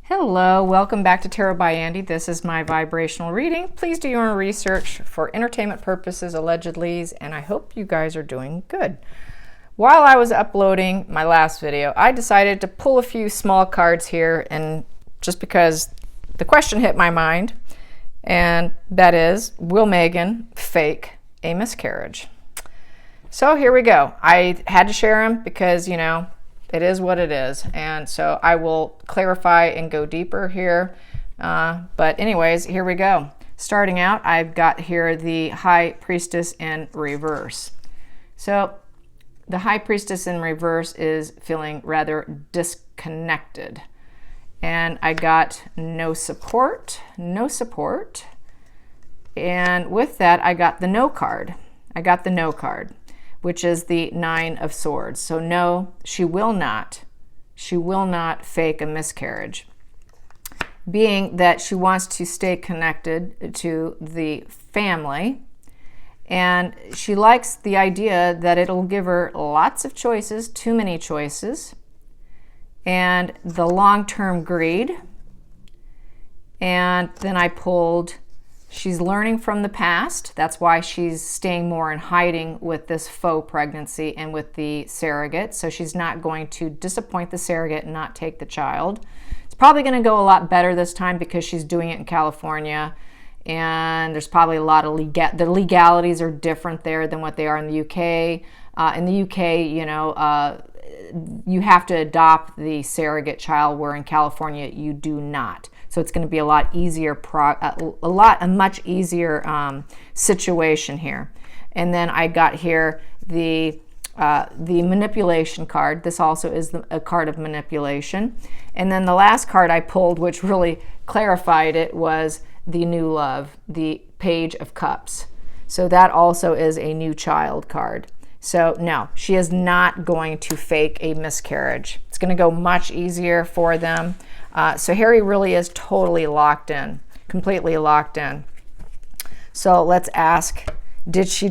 Hello, welcome back to Tarot by Andy. This is my vibrational reading. Please do your own research for entertainment purposes, allegedly, and I hope you guys are doing good. While I was uploading my last video, I decided to pull a few small cards here, and just because the question hit my mind, and that is, will Meghan fake a miscarriage? So here we go. I had to share them because, it is what it is. And so I will clarify and go deeper here. But anyways, here we go. Starting out, I've got here the High Priestess in reverse. So the High Priestess in reverse is feeling rather disconnected. And I got no support. And with that, I got the no card. Which is the Nine of Swords. So no, she will not fake a miscarriage. Being that she wants to stay connected to the family, and she likes the idea that it'll give her lots of choices, too many choices, and the long-term greed. And then I pulled, she's learning from the past. That's why she's staying more in hiding with this faux pregnancy and with the surrogate. So she's not going to disappoint the surrogate and not take the child. It's probably going to go a lot better this time because she's doing it in California. And there's probably a lot of the legalities are different there than what they are in the UK. In the UK, you have to adopt the surrogate child, where in California you do not. So it's going to be a lot easier, a much easier situation here. And then I got here the manipulation card. This also is a card of manipulation. And then the last card I pulled, which really clarified it, was the new love, the Page of Cups. So that also is a new child card. So no, she is not going to fake a miscarriage. It's going to go much easier for them. So Harry really is totally locked in, completely locked in. So let's ask, did she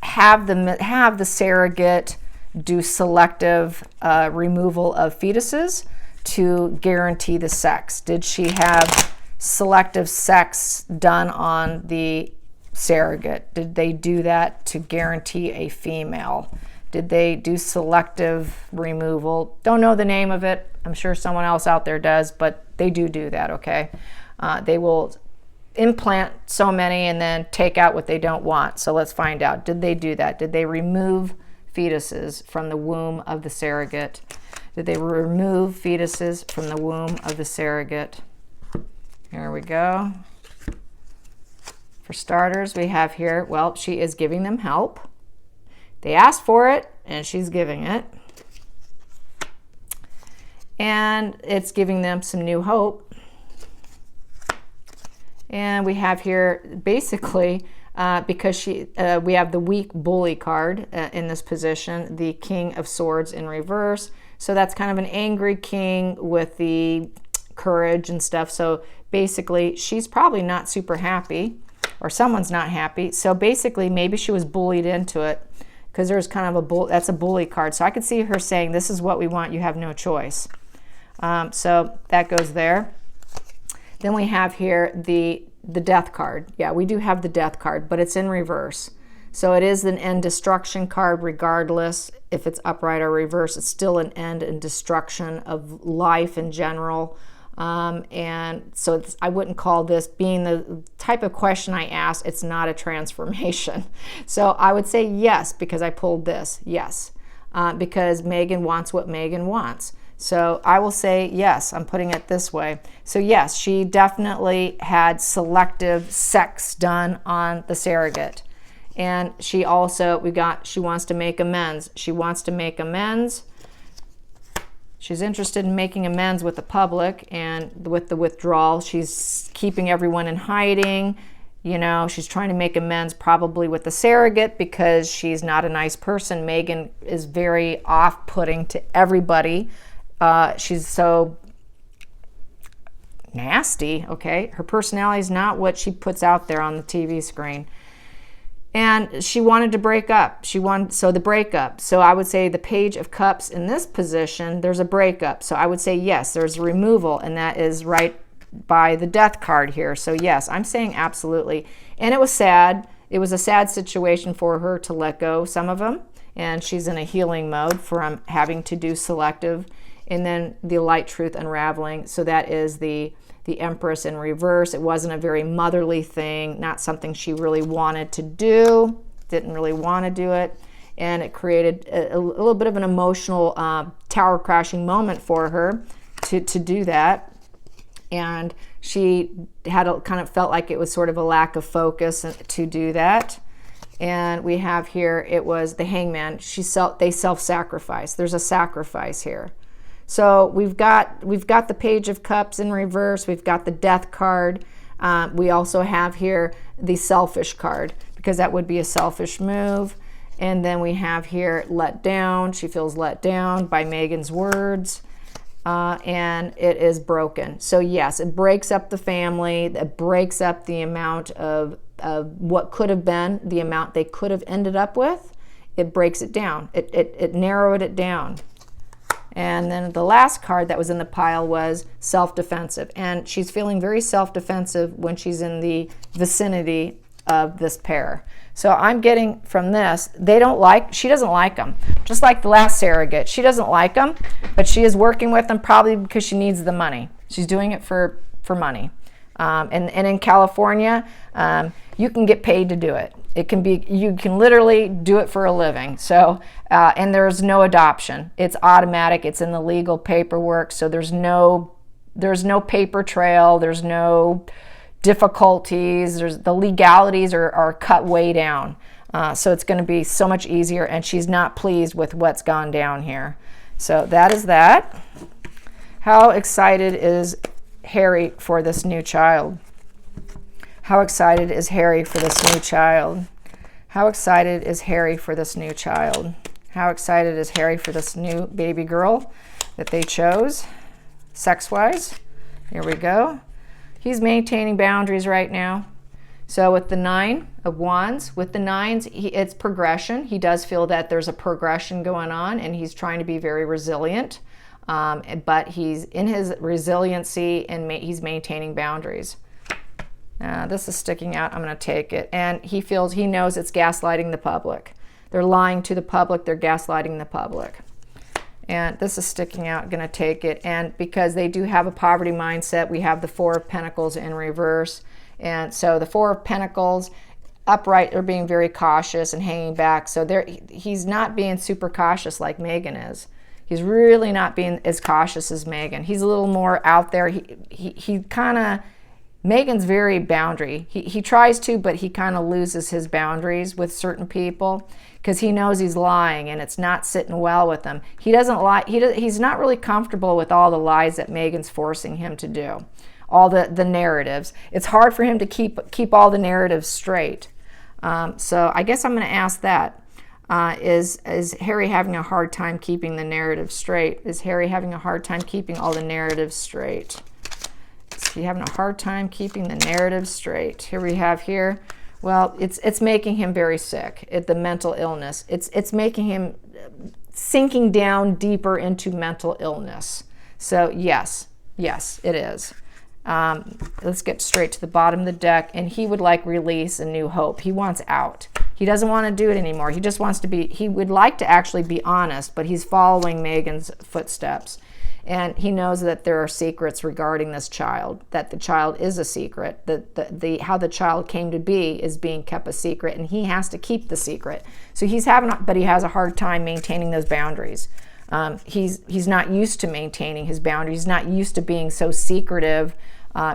have the surrogate do selective removal of fetuses to guarantee the sex? Did she have selective sex done on the surrogate? Did they do that to guarantee a female? Did they do selective removal? Don't know the name of it. I'm sure someone else out there does, but they do that, okay? They will implant so many and then take out what they don't want. So let's find out. Did they do that? Did they remove fetuses from the womb of the surrogate? Did they remove fetuses from the womb of the surrogate? Here we go. For starters, we have here, well, she is giving them help. They asked for it, and she's giving it. And it's giving them some new hope. And we have here, basically, because we have the weak bully card in this position, the King of Swords in reverse. So that's kind of an angry king with the courage and stuff. So basically, she's probably not super happy, or someone's not happy. So basically, maybe she was bullied into it, because there's kind of that's a bully card. So I could see her saying, this is what we want, you have no choice. So that goes there. Then we have here the death card. Yeah, we do have the death card, but it's in reverse. So it is an end destruction card regardless if it's upright or reverse. It's still an end and destruction of life in general. And so I wouldn't call this, being the type of question I asked, it's not a transformation. So I would say yes, because I pulled this, yes, because Meghan wants what Meghan wants. So I will say yes, I'm putting it this way. So yes, she definitely had selective sex done on the surrogate. And she also, she wants to make amends. She's interested in making amends with the public and with the withdrawal. She's keeping everyone in hiding. She's trying to make amends probably with the surrogate because she's not a nice person. Meghan is very off-putting to everybody. She's so nasty, okay? Her personality is not what she puts out there on the TV screen. And she wanted to break up. So the breakup. So I would say the Page of Cups in this position, there's a breakup. So I would say yes, there's a removal, and that is right by the Death card here. So yes, I'm saying absolutely. And it was sad. It was a sad situation for her to let go some of them, and she's in a healing mode from having to do Selective. And then the Light Truth unraveling. So that is the Empress in reverse. It wasn't a very motherly thing, not something she really wanted to do, didn't really want to do it. And it created a little bit of an emotional tower crashing moment for her to do that. And she kind of felt like it was sort of a lack of focus to do that. And we have here, it was the Hangman. They self-sacrifice. There's a sacrifice here. So we've got the Page of Cups in reverse. We've got the Death card. We also have here the Selfish card, because that would be a selfish move. And then we have here let down. She feels let down by Meghan's words. And it is broken. So yes, it breaks up the family. It breaks up the amount of what could have been, the amount they could have ended up with. It breaks it down. It narrowed it down. And then the last card that was in the pile was self-defensive. And she's feeling very self-defensive when she's in the vicinity of this pair. So I'm getting from this, she doesn't like them. Just like the last surrogate, she doesn't like them, but she is working with them probably because she needs the money. She's doing it for money. And in California, you can get paid to do it. You can literally do it for a living. So, and there's no adoption. It's automatic. It's in the legal paperwork. So there's no paper trail. There's no difficulties. The legalities are cut way down. So it's going to be so much easier. And she's not pleased with what's gone down here. So that is that. How excited is Harry for this new child? How excited is Harry for this new child? How excited is Harry for this new child? How excited is Harry for this new baby girl that they chose, sex-wise? Here we go. He's maintaining boundaries right now. So with the Nine of Wands, with the nines, it's progression. He does feel that there's a progression going on, and he's trying to be very resilient. But he's in his resiliency, and he's maintaining boundaries. This is sticking out. I'm going to take it. And he knows it's gaslighting the public. They're lying to the public. They're gaslighting the public. And this is sticking out. I'm going to take it. And because they do have a poverty mindset, we have the Four of Pentacles in reverse. And so the Four of Pentacles upright, they're being very cautious and hanging back. So he's not being super cautious like Meghan is. He's really not being as cautious as Meghan. He's a little more out there. He kind of, Meghan's very boundary. He tries to, but he kind of loses his boundaries with certain people because he knows he's lying and it's not sitting well with him. He doesn't lie. He's not really comfortable with all the lies that Meghan's forcing him to do, all the narratives. It's hard for him to keep all the narratives straight. So I guess I'm going to ask that. Is Harry having a hard time keeping the narrative straight? Is Harry having a hard time keeping all the narratives straight? Is he having a hard time keeping the narrative straight? Here we have here. Well, it's making him very sick. The mental illness. It's making him sinking down deeper into mental illness. So yes, it is. Let's get straight to the bottom of the deck. And he would like release and new hope. He wants out. He doesn't want to do it anymore. He just wants to be, he would like to actually be honest, but he's following Meghan's footsteps. And he knows that there are secrets regarding this child, that the child is a secret, that how the child came to be is being kept a secret, and he has to keep the secret. So but he has a hard time maintaining those boundaries. He's not used to maintaining his boundaries. He's not used to being so secretive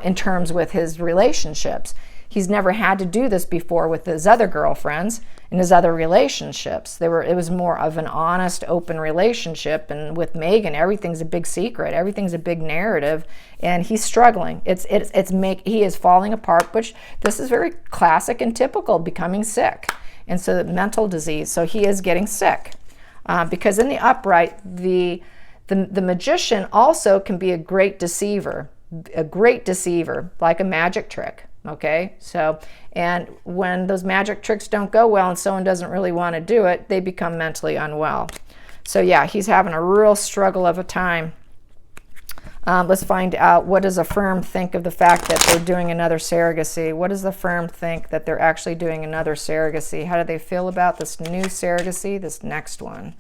in terms with his relationships. He's never had to do this before with his other girlfriends and his other relationships. It was more of an honest, open relationship, and with Meghan, everything's a big secret. Everything's a big narrative, and he's struggling. He is falling apart, which this is very classic and typical, becoming sick. And so mental disease, so he is getting sick. Because in the upright, the magician also can be a great deceiver, like a magic trick. Okay, so, and when those magic tricks don't go well and someone doesn't really want to do it, they become mentally unwell. So yeah, he's having a real struggle of a time. Let's find out, what does a firm think of the fact that they're doing another surrogacy? What does the firm think that they're actually doing another surrogacy? How do they feel about this new surrogacy, this next one?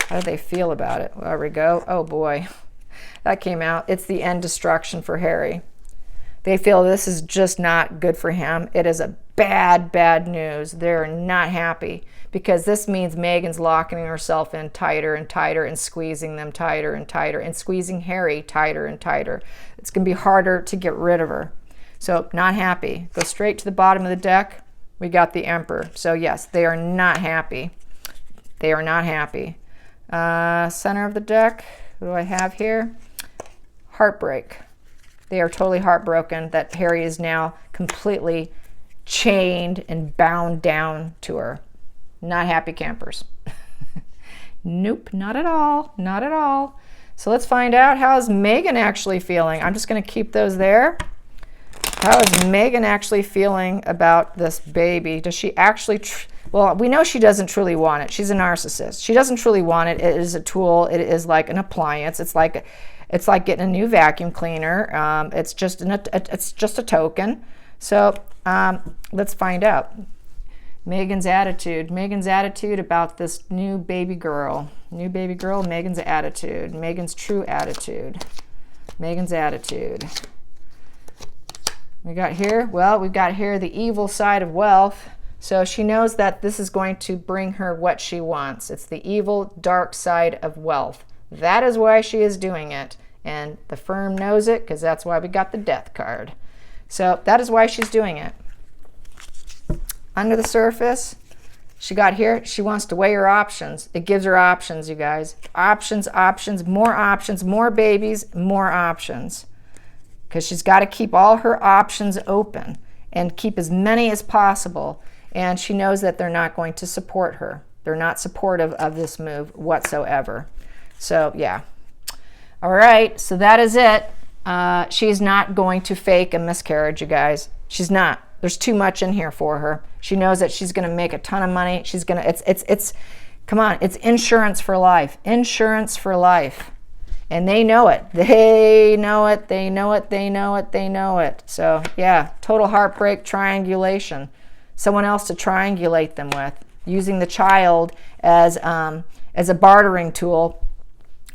How do they feel about it? There we go. Oh boy, that came out. It's the end destruction for Harry. They feel this is just not good for him. It is a bad news. They're not happy because this means Meghan's locking herself in tighter and tighter and squeezing them tighter and tighter and squeezing Harry tighter and tighter. It's going to be harder to get rid of her. So not happy. Go straight to the bottom of the deck. We got the Emperor. So yes, they are not happy. They are not happy. Center of the deck. What do I have here? Heartbreak. They are totally heartbroken that Harry is now completely chained and bound down to her. Not happy campers. Nope, not at all. Not at all. So let's find out, how's Meghan actually feeling? I'm just going to keep those there. How is Meghan actually feeling about this baby? Does she actually... well, we know she doesn't truly want it. She's a narcissist. She doesn't truly want it. It is a tool. It is like an appliance. It's like getting a new vacuum cleaner. It's just a token. So let's find out. Meghan's attitude. Meghan's attitude about this new baby girl. New baby girl, Meghan's attitude. Meghan's true attitude. Meghan's attitude. We got here, well, we've got here the evil side of wealth. So she knows that this is going to bring her what she wants. It's the evil, dark side of wealth. That is why she is doing it. And the firm knows it because that's why we got the death card. So that is why she's doing it. Under the surface, she got here, she wants to weigh her options. It gives her options, you guys. Options, more babies, more options. Because she's got to keep all her options open and keep as many as possible. And she knows that they're not going to support her. They're not supportive of this move whatsoever. So, yeah. All right, so that is it. She's not going to fake a miscarriage, you guys. She's not. There's too much in here for her. She knows that she's going to make a ton of money. She's going to, come on, it's insurance for life. Insurance for life. And they know it. They know it. They know it. They know it. They know it. So, yeah, total heartbreak, triangulation. Someone else to triangulate them with. Using the child as a bartering tool,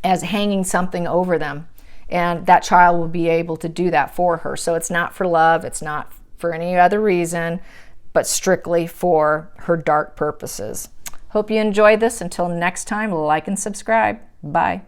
as hanging something over them. And that child will be able to do that for her. So it's not for love. It's not for any other reason, but strictly for her dark purposes. Hope you enjoyed this. Until next time, like and subscribe. Bye.